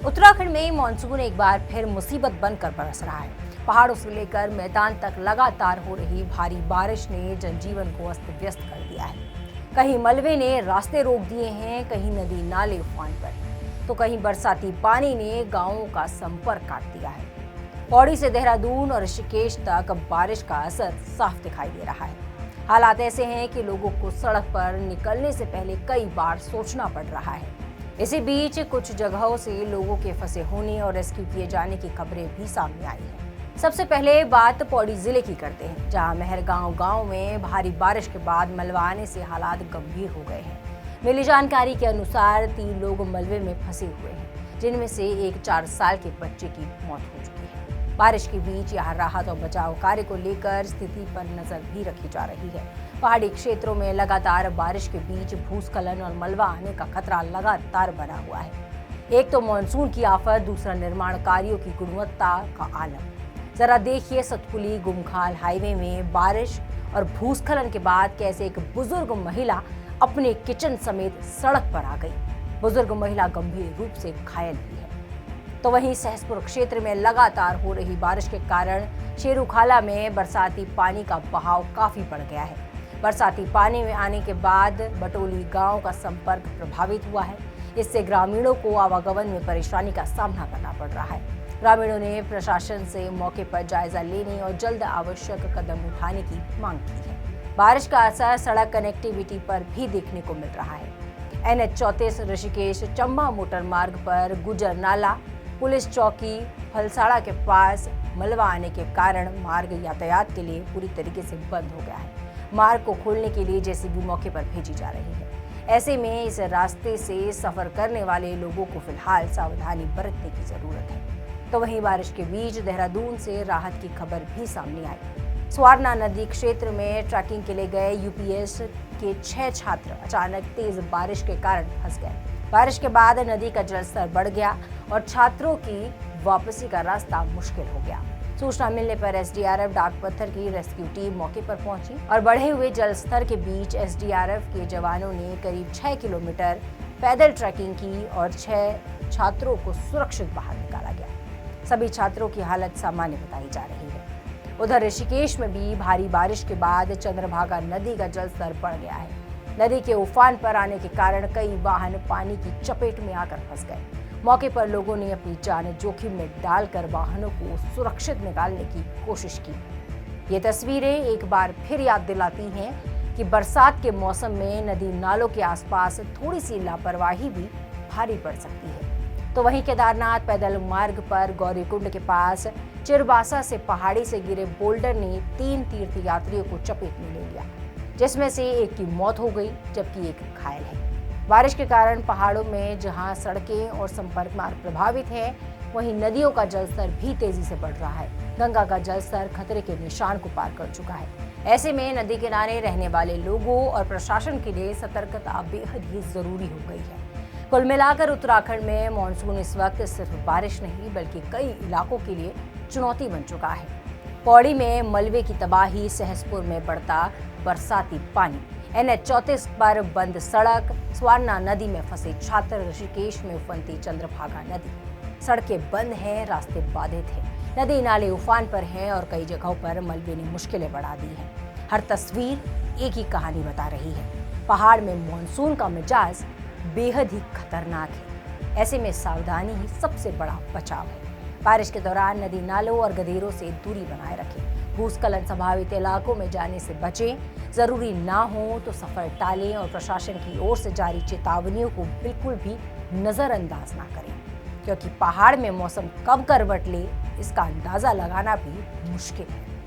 उत्तराखंड में मानसून एक बार फिर मुसीबत बनकर बरस रहा है। पहाड़ों से लेकर मैदान तक लगातार हो रही भारी बारिश ने जनजीवन को अस्त व्यस्त कर दिया है। कहीं मलबे ने रास्ते रोक दिए हैं, कहीं नदी नाले उफान पर हैं, तो कहीं बरसाती पानी ने गांवों का संपर्क काट दिया है। पौड़ी से देहरादून और ऋषिकेश तक बारिश का असर साफ दिखाई दे रहा है। हालात ऐसे हैं कि लोगों को सड़क पर निकलने से पहले कई बार सोचना पड़ रहा है। इसी बीच कुछ जगहों से लोगों के फंसे होने और रेस्क्यू किए जाने की खबरें भी सामने आई हैं। सबसे पहले बात पौड़ी जिले की करते हैं, जहां मेहरगांव गांव में भारी बारिश के बाद मलबा आने से हालात गंभीर हो गए हैं। मिली जानकारी के अनुसार 3 लोग मलबे में फंसे हुए हैं, जिनमें से एक 4 साल के बच्चे की मौत हो चुकी है। बारिश के बीच यहाँ राहत और बचाव कार्य को लेकर स्थिति पर नजर भी रखी जा रही है। पहाड़ी क्षेत्रों में लगातार बारिश के बीच भूस्खलन और मलबा आने का खतरा लगातार बना हुआ है। एक तो मानसून की आफत, दूसरा निर्माण कार्यों की गुणवत्ता का आलम। जरा देखिए सतपुली गुमखाल हाईवे में बारिश और भूस्खलन के बाद कैसे एक बुजुर्ग महिला अपने किचन समेत सड़क पर आ गई। बुजुर्ग महिला गंभीर रूप से घायल हुई है। तो वहीं सहसपुर क्षेत्र में लगातार हो रही बारिश के कारण शेरूखाला में बरसाती पानी का बहाव काफी बढ़ गया है। बरसाती पानी में आने के बाद बटोली गांव का संपर्क प्रभावित हुआ है। इससे ग्रामीणों को आवागमन में परेशानी का सामना करना पड़ रहा है। ग्रामीणों ने प्रशासन से मौके पर जायजा लेने और जल्द आवश्यक कदम उठाने की मांग की है। बारिश का असर सड़क कनेक्टिविटी पर भी देखने को मिल रहा है। NH 34 ऋषिकेश चंबा मोटर मार्ग पर गुजर नाला, पुलिस चौकी फलसाड़ा के पास मलबा आने के कारण मार्ग यातायात के लिए पूरी तरीके से बंद हो गया है। मार्ग को खोलने के लिए JCB मौके पर भेजी जा रही है। ऐसे में इस रास्ते से सफर करने वाले लोगों को फिलहाल सावधानी बरतने की जरूरत है। तो वहीं बारिश के बीच देहरादून से राहत की खबर भी सामने आई। स्वारना नदी क्षेत्र में ट्रैकिंग के लिए गए UPS के 6 छात्र अचानक तेज बारिश के कारण फंस गए। बारिश के बाद नदी का जलस्तर बढ़ गया और छात्रों की वापसी का रास्ता मुश्किल हो गया। सूचना मिलने पर SDRF डाक पत्थर की रेस्क्यू टीम मौके पर पहुंची और बढ़े हुए जलस्तर के बीच SDRF के जवानों ने करीब 6 किलोमीटर पैदल ट्रैकिंग की और 6 छात्रों को सुरक्षित बाहर निकाला गया। सभी छात्रों की हालत सामान्य बताई जा रही है। उधर ऋषिकेश में भी भारी बारिश के बाद चंद्रभागा नदी का जलस्तर बढ़ गया है। नदी के उफान पर आने के कारण कई वाहन पानी की चपेट में आकर फंस गए। मौके पर लोगों ने अपनी जान जोखिम में डालकर वाहनों को सुरक्षित निकालने की कोशिश की। ये तस्वीरें एक बार फिर याद दिलाती हैं कि बरसात के मौसम में नदी नालों के आसपास थोड़ी सी लापरवाही भी भारी पड़ सकती है। तो वहीं केदारनाथ पैदल मार्ग पर गौरीकुंड के पास चिरबासा से पहाड़ी से गिरे बोल्डर ने 3 तीर्थयात्रियों को चपेट में ले लिया, जिसमें से एक की मौत हो गई जबकि एक घायल है। बारिश के कारण पहाड़ों में जहां सड़कें और संपर्क मार्ग प्रभावित हैं, वहीं नदियों का जलस्तर भी तेजी से बढ़ रहा है। गंगा का जलस्तर खतरे के निशान को पार कर चुका है। ऐसे में नदी किनारे रहने वाले लोगों और प्रशासन के लिए सतर्कता बेहद ही जरूरी हो गई है। कुल मिलाकर उत्तराखंड में मानसून इस वक्त सिर्फ बारिश नहीं बल्कि कई इलाकों के लिए चुनौती बन चुका है। पौड़ी में मलबे की तबाही, सहसपुर में बढ़ता बरसाती पानी, NH 34 पर बंद सड़क, स्वारना नदी में फंसे छात्र, ऋषिकेश में उफनती चंद्रभागा नदी। सड़कें बंद हैं, रास्ते बाधित हैं, नदी नाले उफान पर हैं और कई जगहों पर मलबे ने मुश्किलें बढ़ा दी हैं। हर तस्वीर एक ही कहानी बता रही है। पहाड़ में मानसून का मिजाज बेहद ही खतरनाक है। ऐसे में सावधानी ही सबसे बड़ा बचाव है। बारिश के दौरान नदी नालों और गधेरों से दूरी बनाए रखें। भूस्खलन संभावित इलाकों में जाने से बचें। जरूरी ना हो तो सफर टालें और प्रशासन की ओर से जारी चेतावनियों को बिल्कुल भी नजरअंदाज ना करें, क्योंकि पहाड़ में मौसम कब करवट ले इसका अंदाजा लगाना भी मुश्किल है।